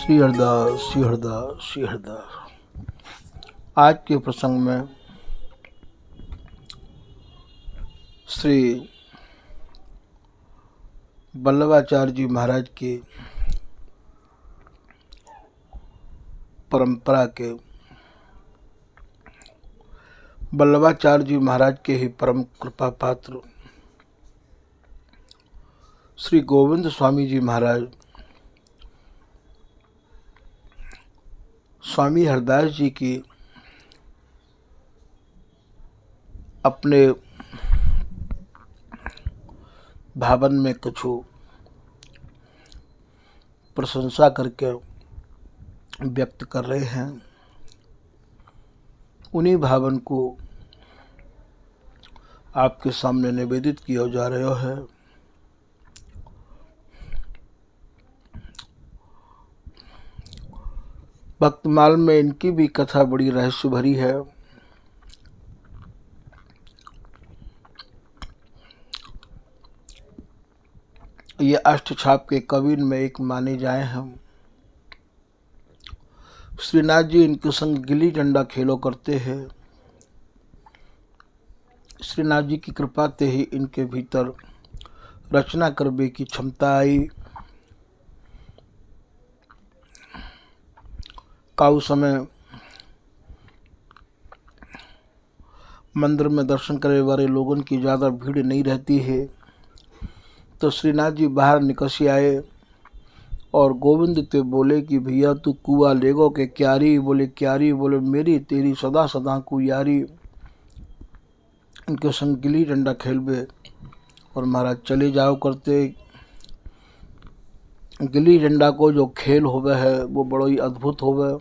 श्री हरदास श्री हरदास श्री हरदास। आज के प्रसंग में श्री वल्लभाचार्य जी महाराज की परंपरा के वल्लभाचार्य जी महाराज के ही परम कृपा पात्र श्री गोविंद स्वामी जी महाराज स्वामी हरदास जी की अपने भावन में कछु प्रशंसा करके व्यक्त कर रहे हैं। उन्हीं भावन को आपके सामने निवेदित किया जा रहा है। भक्तमाल में इनकी भी कथा बड़ी रहस्य भरी है। ये अष्टछाप के कवि में एक माने जाए हम। श्रीनाथ जी इनके संग गिल्ली डंडा खेलो करते हैं। श्रीनाथ जी की कृपा से ही इनके भीतर रचना करने की क्षमता आई। काउ समय मंदिर में दर्शन करने वाले लोगों की ज़्यादा भीड़ नहीं रहती है, तो श्रीनाथ जी बाहर निकल आए और गोविंद ते बोले कि भैया तू कुआ लेगो के क्यारी? बोले क्यारी? बोले मेरी तेरी सदा सदा को यारी। इनके संग गिल्ली डंडा खेलबे और महाराज चले जाओ करते। गिल्ली डंडा को जो खेल होवे है वो बड़ो ही अद्भुत होवे।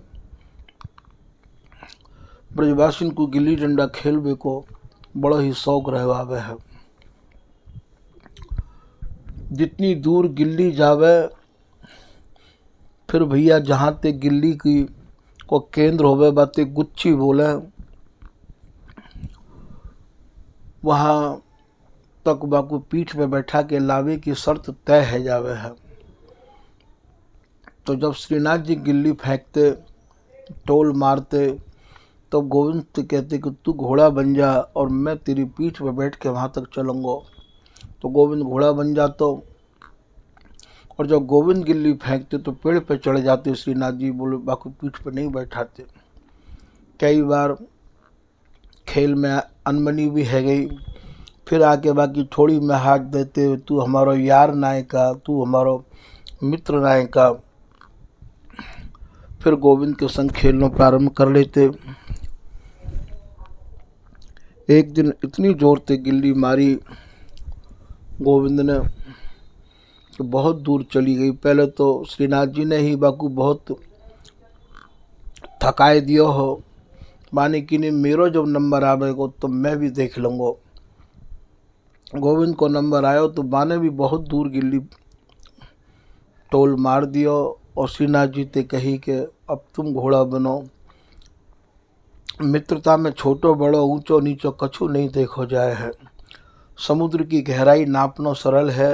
ब्रजवासिन को गिल्ली डंडा खेलबे को बड़ा ही शौक रहवावे है। जितनी दूर गिल्ली जावे फिर भैया जहाँ ते गिल्ली की को केंद्र होवे बाते गुच्छी बोले वहाँ तक बाकू पीठ पे बैठा के लावे की शर्त तय है जावे है। तो जब श्रीनाथ जी गिल्ली फेंकते टोल मारते तो गोविंद से कहते कि तू घोड़ा बन जा और मैं तेरी पीठ पे बैठ के वहाँ तक चलूँगा। तो गोविंद घोड़ा बन जाता और जब गोविंद गिल्ली फेंकते तो पेड़ पे चढ़ जाते। श्रीनाथ जी बोले बाकी पीठ पे नहीं बैठाते। कई बार खेल में अनमनी भी है गई, फिर आके बाकी थोड़ी में हाथ देते, तू हमारो यार नाय का, तू हमारो मित्र नाय का। फिर गोविंद के संग खेलना प्रारंभ कर लेते। एक दिन इतनी जोर से गिल्ली मारी गोविंद ने कि बहुत दूर चली गई। पहले तो श्रीनाथ जी ने ही बाकू बहुत थकाए दियो हो, माने कि नहीं मेरो जब नंबर आवेगा तो मैं भी देख लूँगा। गोविंद को नंबर आयो तो बाने भी बहुत दूर गिल्ली टोल मार दियो और श्रीनाथ जी ते कही कि अब तुम घोड़ा बनो। मित्रता में छोटो बड़ो ऊंचो नीचो कछु नहीं देखो जाए है। समुद्र की गहराई नापनो सरल है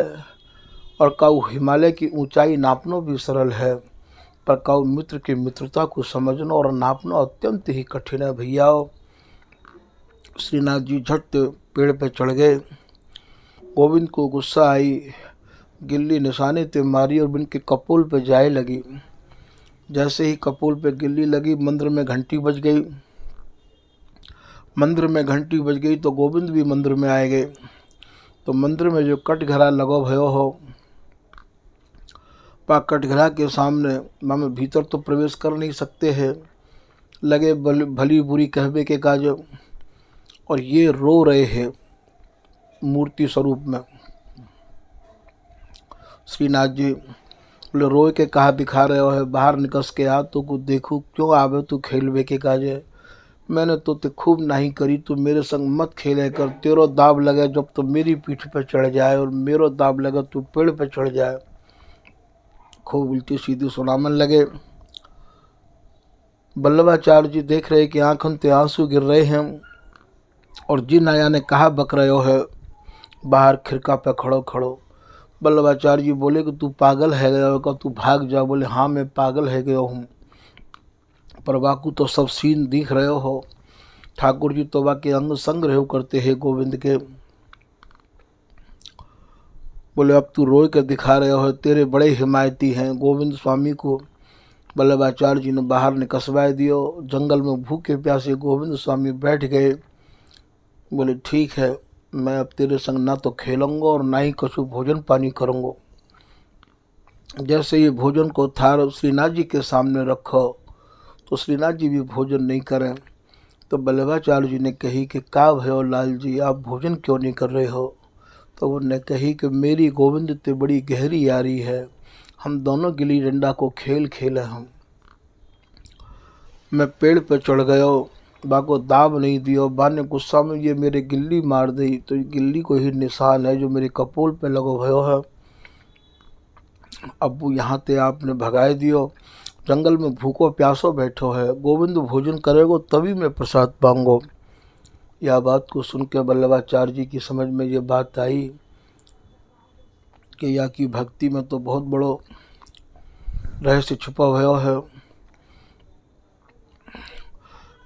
और काऊ हिमालय की ऊंचाई नापनो भी सरल है, पर काऊ मित्र की मित्रता को समझना और नापना अत्यंत ही कठिन है। भैया श्रीनाथ जी झट पेड़ पे चढ़ गए। गोविंद को गुस्सा आई, गिल्ली निशाने ते मारी और इनके कपोल पे जाए लगी। जैसे ही कपोल पे गिल्ली लगी मंदिर में घंटी बज गई। मंदिर में घंटी बज गई तो गोविंद भी मंदिर में आए गए। तो मंदिर में जो कटघरा लगो भयो हो, पा कटघरा के सामने मामे भीतर तो प्रवेश कर नहीं सकते हैं, लगे भली बुरी कहबे के काज। और ये रो रहे हैं मूर्ति स्वरूप में। श्रीनाथ जी बोले रोए के कहा दिखा रहे हो है, बाहर निकस के आ तो कुछ देखूँ क्यों आवे तू खेलबे के काजे। मैंने तो ते खूब नहीं करी, तू मेरे संग मत खेले कर। तेरो दाब लगे जब तो मेरी पीठ पर चढ़ जाए और मेरो दाब लगे तू पेड़ पर चढ़ जाए। खूब उल्टी सीधी सुनामन लगे। वल्लभाचार्य जी देख रहे कि आंखों से आंसू गिर रहे हैं और जिन आया ने कहा बक रहे हो है बाहर खिड़का पे खड़ो खड़ो। वल्लभाचार्य जी बोले कि तू पागल है गया होगा, तू भाग जा। बोले हाँ मैं पागल है गया हूँ, पर बाकू तो सब सीन दिख रहे हो। ठाकुर जी तो बाकी अंग संग रहे करते हैं गोविंद के। बोले अब तू रोए के दिखा रहे हो, तेरे बड़े हिमायती हैं। गोविंद स्वामी को वल्लभाचार्य जी ने बाहर निकसवा दियो। जंगल में भूखे प्यासे गोविंद स्वामी बैठ गए। बोले ठीक है, मैं अब तेरे संग ना तो खेलूँगा और ना ही कछु भोजन पानी करूँगा। जैसे ये भोजन को थार श्रीनाथ जी के सामने रखो तो श्रीनाथ जी भी भोजन नहीं करें। तो वल्लभाचार्य जी ने कही कि का भयो लाल जी, आप भोजन क्यों नहीं कर रहे हो? तो उन्होंने कही कि मेरी गोविंद ते बड़ी गहरी यारी है, हम दोनों गिल्ली डंडा को खेल खेले हम। मैं पेड़ पर चढ़ गयो, बा को दाब नहीं दियो, बा ने गुस्सा में ये मेरे गिल्ली मार दी। तो ये गिल्ली को ही निशान है जो मेरे कपोल पे लगो भयो है। अब यहाँ ते आपने भगाए दियो, जंगल में भूखो प्यासो बैठो है, गोविंद भोजन करेगो तभी मैं प्रसाद पाऊंगो। यह बात को सुन के वल्लभाचार्य जी की समझ में ये बात आई कि या की भक्ति में तो बहुत बड़ो रहस्य छुपा हुआ है।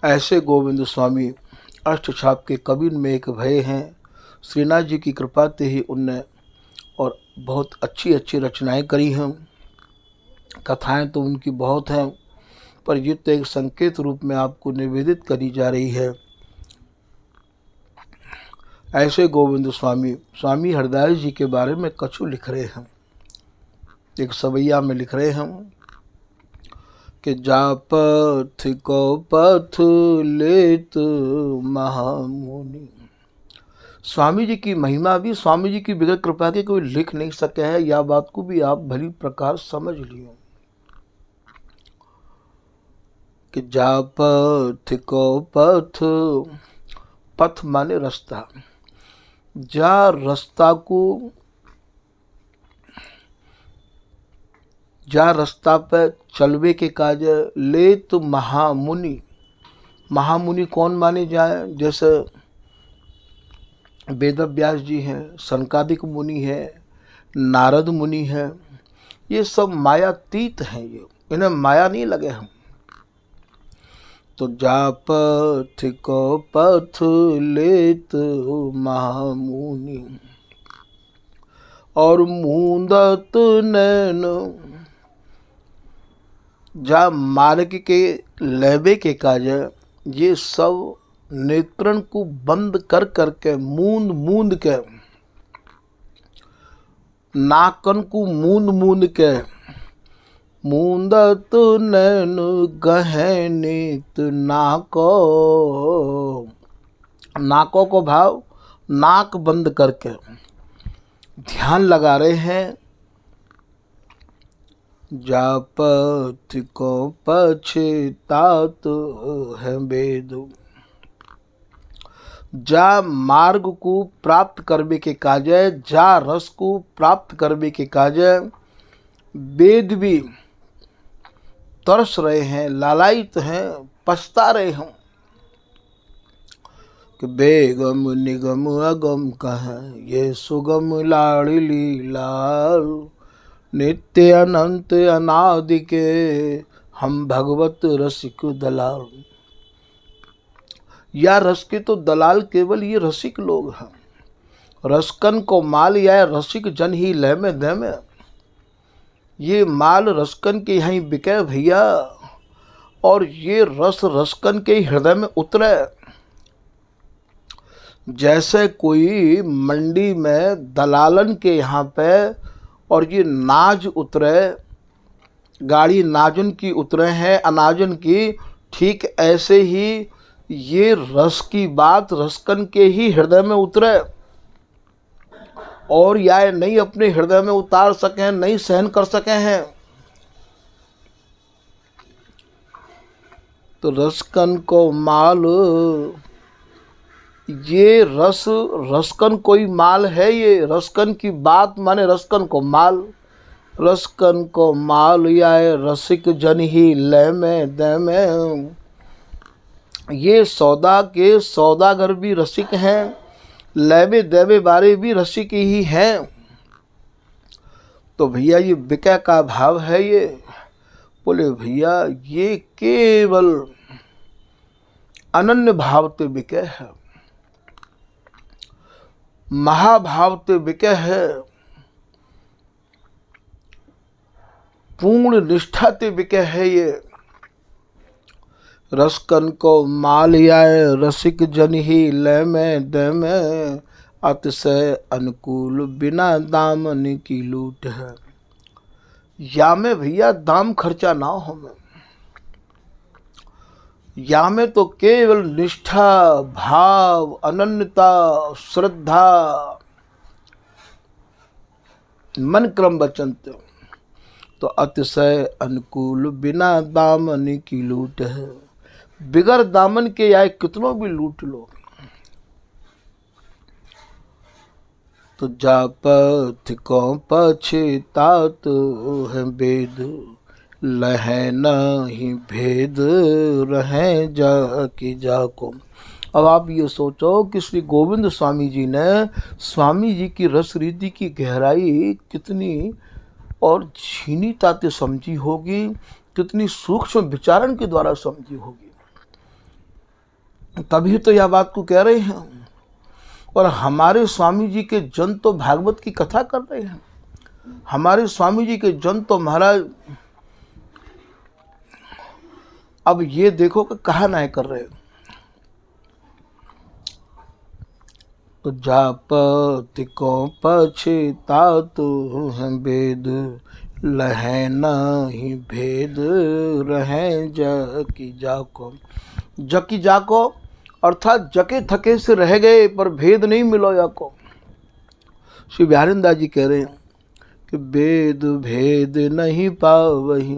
ऐसे गोविंद स्वामी अष्टछाप के कबीर में एक भय हैं। श्रीनाथ जी की कृपा से ही उनने और बहुत अच्छी अच्छी रचनाएं करी हैं। कथाएं तो उनकी बहुत हैं, पर ये तो एक संकेत रूप में आपको निवेदित करी जा रही है। ऐसे गोविंद स्वामी स्वामी हरदास जी के बारे में कछु लिख रहे हैं। एक सवैया में लिख रहे हैं कि जा पथ को पथ लेत महामुनि। स्वामी जी की महिमा भी स्वामी जी की बगैर कृपा के कोई लिख नहीं सके है। यह बात को भी आप भली प्रकार समझ लियो कि जा पथ को पथ, पथ माने रास्ता, जा रास्ता को, जा रास्ता पे चलवे के काज ले तो महामुनि। महामुनि कौन माने जाए? जैसे वेद व्यास जी हैं, सनकादिक मुनि है, नारद मुनि है, ये सब मायातीत हैं, ये इन्हें माया नहीं लगे हम। तो जा पथ को पथ लेत महामुनि और मूंदत नैन। जा मार्ग के लेबे के काज ये सब नेत्रन को बंद कर करके मूंद मूंद के, नाकन को मूंद मूंद के, मूंदत नैन गहे नेत नाको। नाकों को भाव नाक बंद करके ध्यान लगा रहे हैं। जा पथ को पछतात है वेद। जा मार्ग को प्राप्त करने के काज है, जा रस को प्राप्त करने के काज है। वेद भी तरस रहे हैं, लालायित हैं, पछता रहे हैं कि बेगम निगम अगम कहें ये सुगम लाड़ली लाल। नित्य अनंत अनादि के हम भगवत रसिक दलाल। या रस के तो दलाल केवल ये रसिक लोग हैं। रसकन को माल या रसिक जन ही लय में दे में। ये माल रसकन के यहाँ बिके भैया, और ये रस रसकन के हृदय में उतरे। जैसे कोई मंडी में दलालन के यहाँ पे और ये नाज उतरे, गाड़ी नाजन की उतरे हैं अनाजन की, ठीक ऐसे ही ये रस की बात रसकन के ही हृदय में उतरे और या नहीं अपने हृदय में उतार सके, नहीं सहन कर सके हैं। तो रसकन को माल, ये रस रसकन कोई माल है। ये रसकन की बात माने रसकन को माल। रसकन को माल या रसिक जन ही लय में दे में। ये सौदा के सौदागर भी रसिक हैं, लेवे देवे बारे भी रसिक ही हैं। तो भैया ये विकय का भाव है ये? बोले भैया ये केवल अनन्य भाव ते विकय है, महाभाव ते विकय है, पूर्ण निष्ठा ते विकय है ये। रसकन को माल आए रसिक जन ही लय में दय में, अतिशय अनुकूल बिना दामन की लूट है। या में भैया दाम खर्चा ना हो में, या में तो केवल निष्ठा, भाव, अनन्यता, श्रद्धा, मन क्रम वचन तो अतिशय अनुकूल बिना दामन की लूट है। बिगर दामन के आए कितनों भी लूट लो। तो जापथ को पछतात है वेद, लहे नहीं भेद रहे जा की जाको। अब आप ये सोचो कि श्री गोविंद स्वामी जी ने स्वामी जी की रस रीति की गहराई कितनी और छीनीता से समझी होगी, कितनी सूक्ष्म विचारण के द्वारा समझी होगी, तभी तो यह बात को कह रहे हैं। और हमारे स्वामी जी के जन तो भागवत की कथा कर रहे हैं, हमारे स्वामी जी के जन तो महाराज अब ये देखो कि कहा ना कर रहे। तो जापति को पछतात है वेद, लहे नहीं भेद रहे जकी जाको। जकी जाको अर्थात जके थके से रह गए पर भेद नहीं मिलो याको। श्री बिहारिंदा जी कह रहे हैं कि वेद भेद नहीं पावही,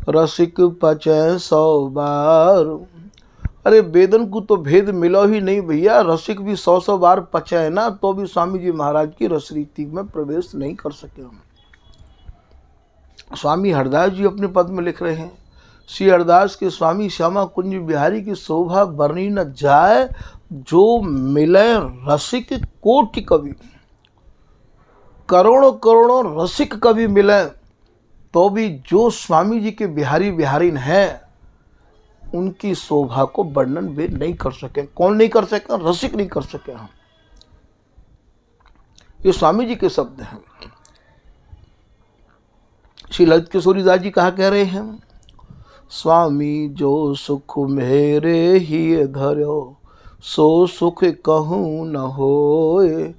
रसिक पचे 100 बार। अरे वेदन को तो भेद मिलो ही नहीं भैया, रसिक भी 100 बार पचे है ना, तो भी स्वामी जी महाराज की रस रीति में प्रवेश नहीं कर सके हम। स्वामी हरदास जी अपने पद में लिख रहे हैं, श्री हरदास के स्वामी श्यामा कुंज बिहारी की शोभा बरनी न जाए, जो मिले रसिक कोटि कवि। करोड़ों करोड़ों रसिक कवि मिले तो भी जो स्वामी जी के बिहारी बिहारीन हैं उनकी शोभा को वर्णन वे नहीं कर सके। कौन नहीं कर सके? रसिक नहीं कर सके हम। ये स्वामी जी के शब्द हैं। श्री ललित किशोरीदास जी कहा कह रहे हैं, स्वामी जो सुख मेरे ही धर्यो, सो सुख कहूँ न होए।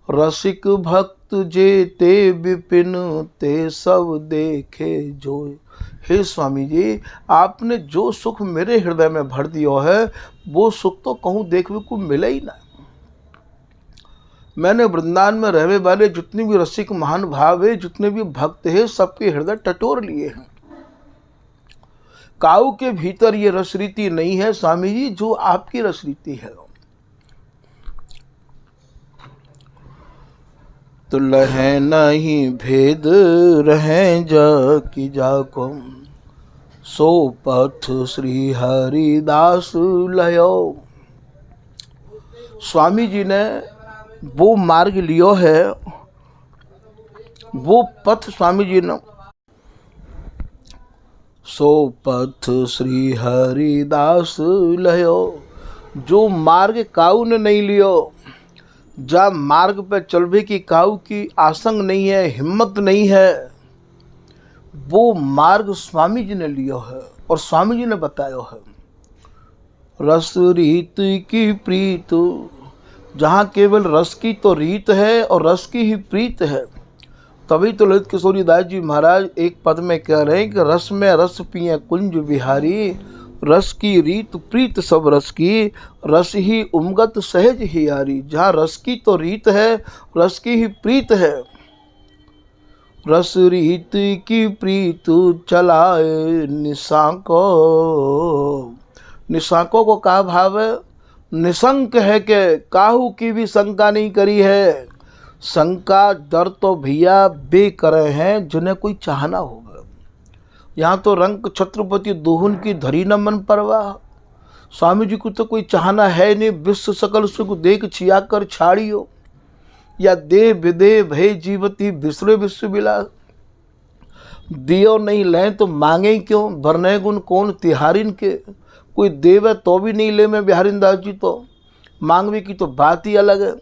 रसिक भक्त जे ते विपिन, ते सब देखे जोए। हे स्वामी जी, आपने जो सुख मेरे हृदय में भर दिया है वो सुख तो कहूँ देखने को मिले ही ना। मैंने वृंदावन में रहने वाले जितने भी रसिक महान भाव है, जितने भी भक्त हैं, सबके हृदय टटोर लिए हैं। काऊ के भीतर ये रस रीति नहीं है स्वामी जी जो आपकी रस रीति है। तो लहे नहीं भेद रहे जा की जाको, सो पथ श्री हरिदास लयो। स्वामी जी ने वो मार्ग लियो है, वो पथ स्वामी जी ने, सो पथ श्री हरिदास लयो। जो मार्ग काऊ ने नहीं लियो, जा मार्ग पे चलने की काऊ की आसंग नहीं है, हिम्मत नहीं है, वो मार्ग स्वामी जी ने लियो है और स्वामी जी ने बताया है। रस रीत की प्रीत, जहाँ केवल रस की तो रीत है और रस की ही प्रीत है। तभी तो ललित किशोरीदास जी महाराज एक पद में कह रहे हैं कि रस में रस पिए कुंज बिहारी, रस की रीत प्रीत सब रस की, रस ही उमगत सहज ही यारी। जहाँ रस की तो रीत है, रस की ही प्रीत है। रस रीत की प्रीत चलाए निशांको। निशांको को कहा भाव है? निशंक है कि काहू की भी शंका नहीं करी है। शंका डर तो भैया बे करे हैं जिन्हें कोई चाहना होगा। यहाँ तो रंग छत्रपति दोहन की धरी न मन परवाह। स्वामी जी को तो कोई चाहना है नहीं, विश्व सकल सुख देख छिया कर छाड़ियो। या दे विदे भय जीवती बिसरे विश्व विलास। दियो नहीं लें तो मांगे क्यों, भरने गुण कौन तिहारिन के। कोई देवे तो भी नहीं ले मैं बिहारिन दास जी, तो मांगवे की तो बात ही अलग है।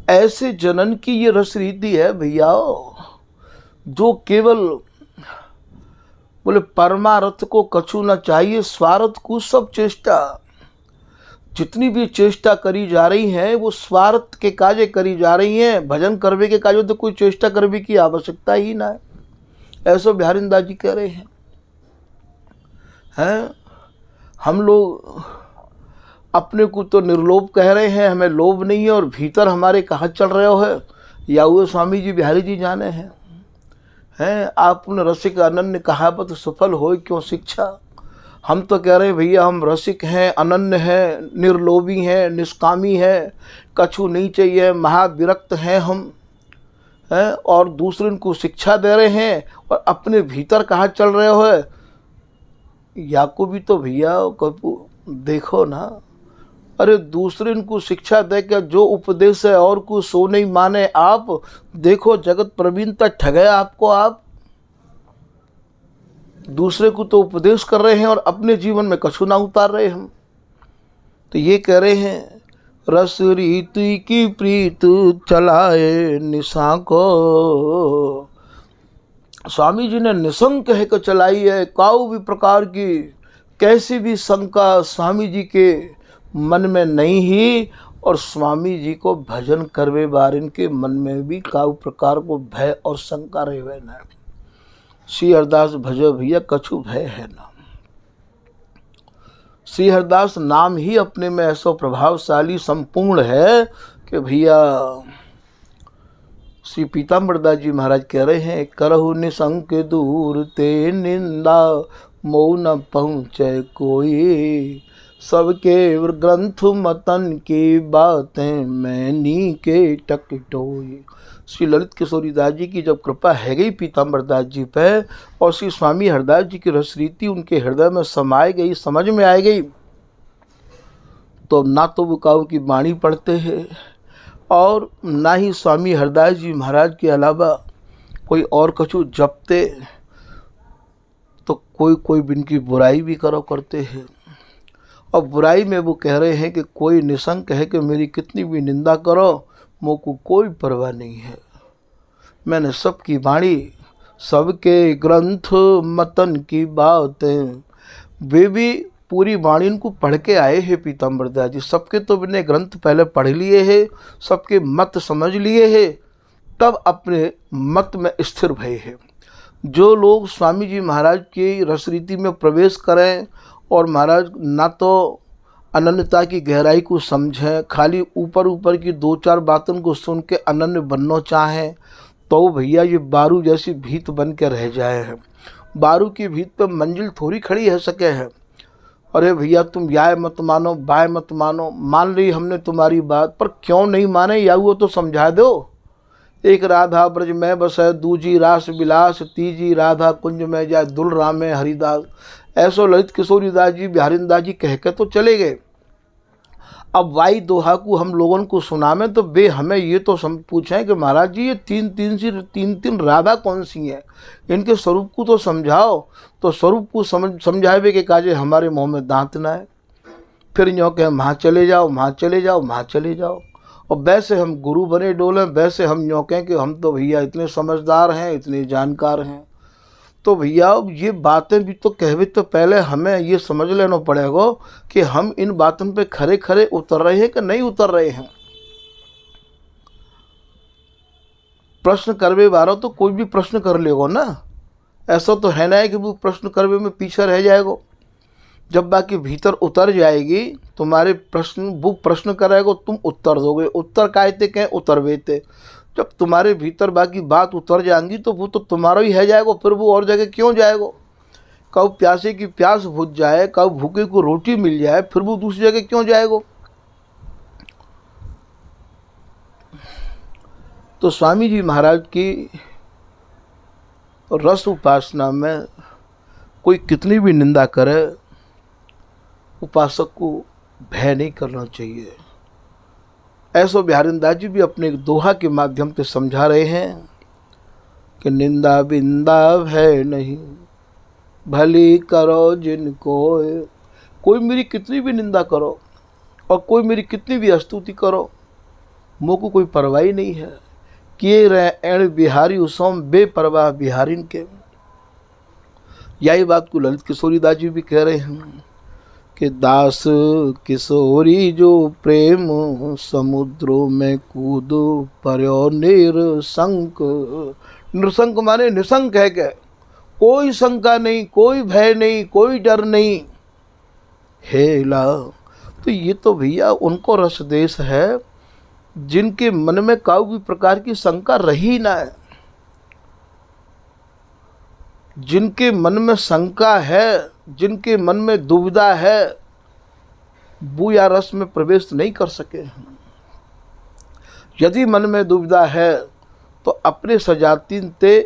ऐसे जनन की ये रस रीति है भैया, जो केवल बोले परमार्थ को कछु न चाहिए, स्वार्थ को सब चेष्टा। जितनी भी चेष्टा करी जा रही है वो स्वार्थ के काजे करी जा रही हैं। भजन करवे के काजे तो कोई चेष्टा करवे की आवश्यकता ही ना है, ऐसा बिहारिन दास जी कह रहे हैं। हम लोग अपने को तो निर्लोभ कह रहे हैं, हमें लोभ नहीं है, और भीतर हमारे कहाँ चल रहे हो है या वो स्वामी जी बिहारी जी जाने हैं। आपने रसिक अनन्य कहावत सफल हो क्यों शिक्षा। हम तो कह रहे हैं भैया हम रसिक हैं, अनन्य हैं, निर्लोभी हैं, निष्कामी हैं, कछु नहीं चाहिए, महाविरक्त हैं हम हैं, और दूसरे को शिक्षा दे रहे हैं और अपने भीतर कहाँ चल रहे हो है। या को भी तो भैया देखो ना, अरे दूसरे को शिक्षा दे के जो उपदेश है और को सो नहीं माने आप। देखो जगत प्रवीण तक ठगे आपको, आप दूसरे को तो उपदेश कर रहे हैं और अपने जीवन में कछु ना उतार रहे हम। तो ये कह रहे हैं रस रीति की प्रीत चलाए निशा को। स्वामी जी ने निशंक है को चलाई है, काऊ भी प्रकार की कैसी भी शंका स्वामी जी के मन में नहीं ही, और स्वामी जी को भजन करवे बारिन के मन में भी काऊ प्रकार को भय और शंका रहे न। श्री हरदास भजो भैया कछु भय है ना। श्री हरदास नाम ही अपने में ऐसा प्रभावशाली संपूर्ण है कि भैया श्री पीताम्बर दास जी महाराज कह रहे हैं करहु निशंक दूर ते निंदा मौन पहुँचे कोई, सबके ग्रंथ मतन की बातें मैनी के टकटोई। श्री ललित किशोरी दास जी की जब कृपा है गई पीताम्बर दास जी पे, और श्री स्वामी हरदास जी की रसरीति उनके हृदय में समाई गई, समझ में आ गई, तो ना तो वो काऊ की वाणी पढ़ते हैं और ना ही स्वामी हरदास जी महाराज के अलावा कोई और कछु जपते, तो कोई इनकी बुराई भी करो करते हैं। और बुराई में वो कह रहे हैं कि कोई निशंक है कि मेरी कितनी भी निंदा करो, मुझको कोई परवाह नहीं है, मैंने सबकी वाणी सबके ग्रंथ मतन की बातें। वे भी पूरी वाणी को पढ़ के आए हैं पीताम्बर दास जी, सबके तो मैंने ग्रंथ पहले पढ़ लिए हैं, सबके मत समझ लिए हैं, तब अपने मत में स्थिर भये हैं। जो लोग स्वामी जी महाराज की रसरीति में प्रवेश करें और महाराज ना तो अनन्यता की गहराई को समझें, खाली ऊपर ऊपर की दो चार बातों को सुन के अनन्य बनना चाहें, तो भैया ये बारू जैसी भीत बन के रह जाए हैं। बारू की भीत पर मंजिल थोड़ी खड़ी है सके है। अरे भैया तुम याय मत मानो, बाय मत मानो, मान ली हमने तुम्हारी बात, पर क्यों नहीं माने या वो तो समझा दो। एक राधा ब्रज में बसे, दूजी रास विलास, तीजी राधा कुंज में जाए, दुल रामे हरिदास। ऐसो ललित किशोरी दास जी बिहारिन दास जी कह के तो चले गए। अब वाई दोहा को हम लोगों को सुनामें तो बे हमें ये तो पूछें कि महाराज जी ये तीन राधा कौन सी हैं, इनके स्वरूप को तो समझाओ। तो स्वरूप को समझावे के काजे हमारे मुँह में दांत ना है, फिर यूँ कहें वहाँ चले जाओ, वहाँ चले जाओ, वहाँ चले जाओ। और वैसे हम गुरु बने डोले, वैसे हम यूँ कहें कि हम तो भैया इतने समझदार हैं, इतने जानकार हैं। तो भैया ये बातें भी तो कहवे तो पहले हमें ये समझ लेना पड़ेगा कि हम इन बातों पे खरे खरे उतर रहे हैं कि नहीं उतर रहे हैं। प्रश्न करवे बारो तो कोई भी प्रश्न कर लेगो ना, ऐसा तो है ना कि वो प्रश्न करवे में पीछे रह जाएगा। जब बाकी भीतर उतर जाएगी तुम्हारे प्रश्न, वो प्रश्न करेगा तुम उत्तर दोगे। उत्तर कायते कहें उतरवेते, जब तुम्हारे भीतर बाकी बात उतर जाएंगी तो वो तो तुम्हारा ही है जाएगा, फिर वो और जगह क्यों जाएगा। कब प्यासे की प्यास बुझ जाए, कब भूखे को रोटी मिल जाए, फिर वो दूसरी जगह क्यों जाएगा। तो स्वामी जी महाराज की रस उपासना में कोई कितनी भी निंदा करे, उपासक को भय नहीं करना चाहिए। ऐसो बिहारीदास जी भी अपने एक दोहा के माध्यम से समझा रहे हैं कि निंदा बिंदा है नहीं, भली करो जिनको। कोई मेरी कितनी भी निंदा करो और कोई मेरी कितनी भी स्तुति करो, मुझको कोई परवाह ही नहीं है। किए रहे एण बिहारी उसोम बेपरवाह बिहारिन के। यही बात को ललित किशोरी दास जी भी कह रहे हैं कि दास किशोरी जो प्रेम समुद्रों में कूद पर्यो निरसंक। निरसंक माने निशंक है क्या, कोई शंका नहीं, कोई भय नहीं, कोई डर नहीं। हेला, तो ये तो भैया उनको रस देश है जिनके मन में काऊ भी प्रकार की शंका रही ना है। जिनके मन में शंका है, जिनके मन में दुविधा है, वो या रस में प्रवेश नहीं कर सके। यदि मन में दुविधा है तो अपने सजातीन ते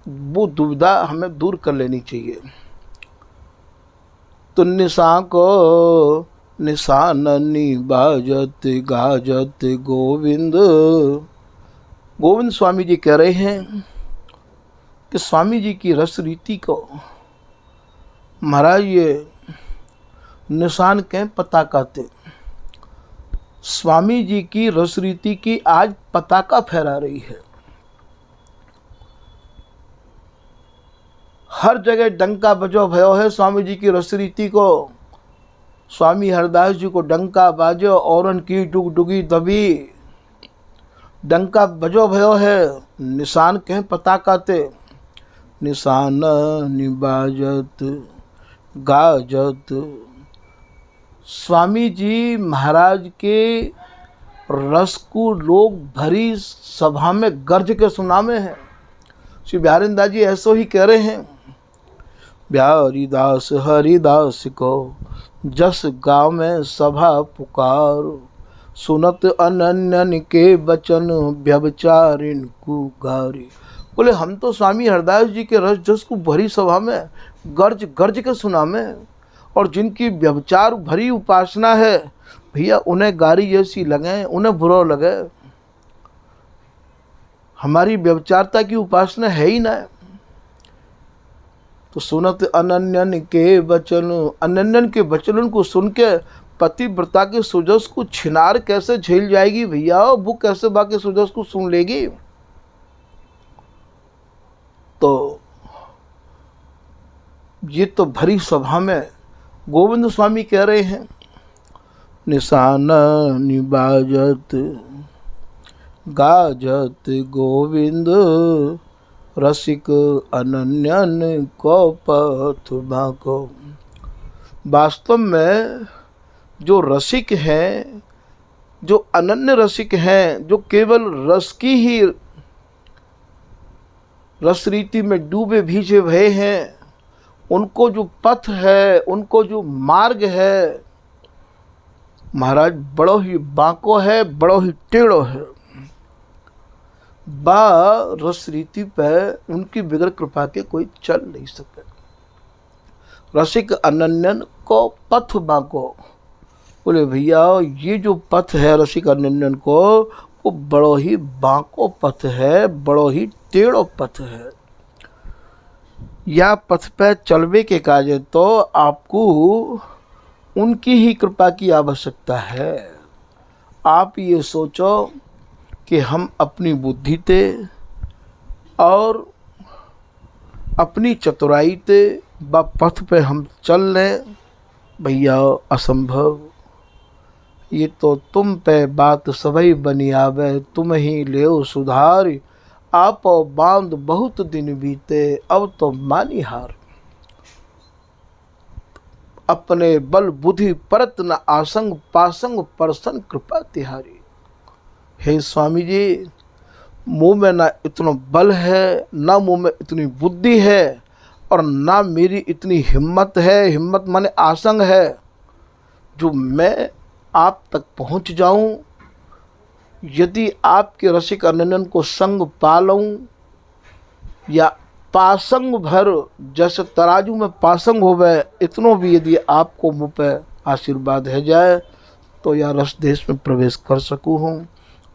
वो दुविधा हमें दूर कर लेनी चाहिए। तो निशा को निशाननी बाजत गाजत गोविंद। गोविंद स्वामी जी कह रहे हैं कि स्वामी जी की रस रीति को महाराज ये निशान के पताका थे। स्वामी जी की रस रीति की आज पताका फहरा रही है। हर जगह डंका बजो भयो है स्वामी जी की रस रीति को। स्वामी हरदास जी को डंका बाजो औरन की डुगडुगी दबी। डंका बजो भयो है, निशान के पताका ते। निशान निबाजत गाजत। स्वामी जी महाराज के रस को लोग भरी सभा में गर्ज के सुनामे हैं। श्री बिहारीदास जी ऐसो ही कह रहे हैं। बिहारीदास हरिदास को जस गाँव में सभा पुकार। सुनत अनन्यन के बचन व्यभिचारिन को गारी। बोले हम तो स्वामी हरदास जी के रस जस को भरी सभा में गर्ज गर्ज के सुनामे, और जिनकी व्यभिचार भरी उपासना है भैया उन्हें गारी जैसी लगे, उन्हें बुरा लगे। हमारी व्यभिचारता की उपासना है ही ना। तो सुनत अनन्यन के वचन, अनन्यन के वचन को सुन के पतिव्रता के सुजस को छिनार कैसे झेल जाएगी भैया, वो कैसे बाकी सुजस को सुन लेगी। तो ये तो भरी सभा में गोविंद स्वामी कह रहे हैं। निशान निबाजत गाजत गोविंद रसिक अनन्यन को पथ बाको। वास्तव में जो रसिक हैं, जो अनन्य रसिक हैं, जो केवल रस की ही रस रीति में डूबे भीजे भये हैं, उनको जो पथ है, उनको जो मार्ग है महाराज बड़ो ही बांको है, बड़ो ही टेढ़ो है। बा रस रीति पर उनकी बिगड़ कृपा के कोई चल नहीं सके। रसिक अनन्यन को पथ बांको। बोले भैया ये जो पथ है रसिक अनन्यन को, वो बड़ो ही बांको पथ है, बड़ो ही टेढ़ो पथ है। या पथ पे चलवे के काजे तो आपको उनकी ही कृपा की आवश्यकता है। आप ये सोचो कि हम अपनी बुद्धि ते और अपनी चतुराई ते व पथ पे हम चल लें, भैया असंभव। ये तो तुम पे बात सभई बनी आवे, तुम ही लेओ सुधार। आप बांध बहुत दिन बीते, अब तो मानी हार। अपने बल बुद्धि परत न आसंग, पासंग परसन कृपा तिहारी। हे स्वामी जी, मुँह में ना इतना बल है, ना मुँह में इतनी बुद्धि है, और ना मेरी इतनी हिम्मत है। हिम्मत माने आसंग है जो मैं आप तक पहुंच जाऊं। यदि आपके रसिक अनन्यन को संग पालूं, या पासंग भर जैसे तराजू में पासंग होवे, इतनों भी यदि आपको मुँह पे आशीर्वाद है जाए तो या रस देश में प्रवेश कर सकूँ हूँ।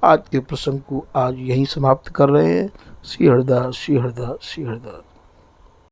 आज के प्रसंग को आज यहीं समाप्त कर रहे हैं। श्री हरिदास, श्री हरिदास, श्री हरिदास।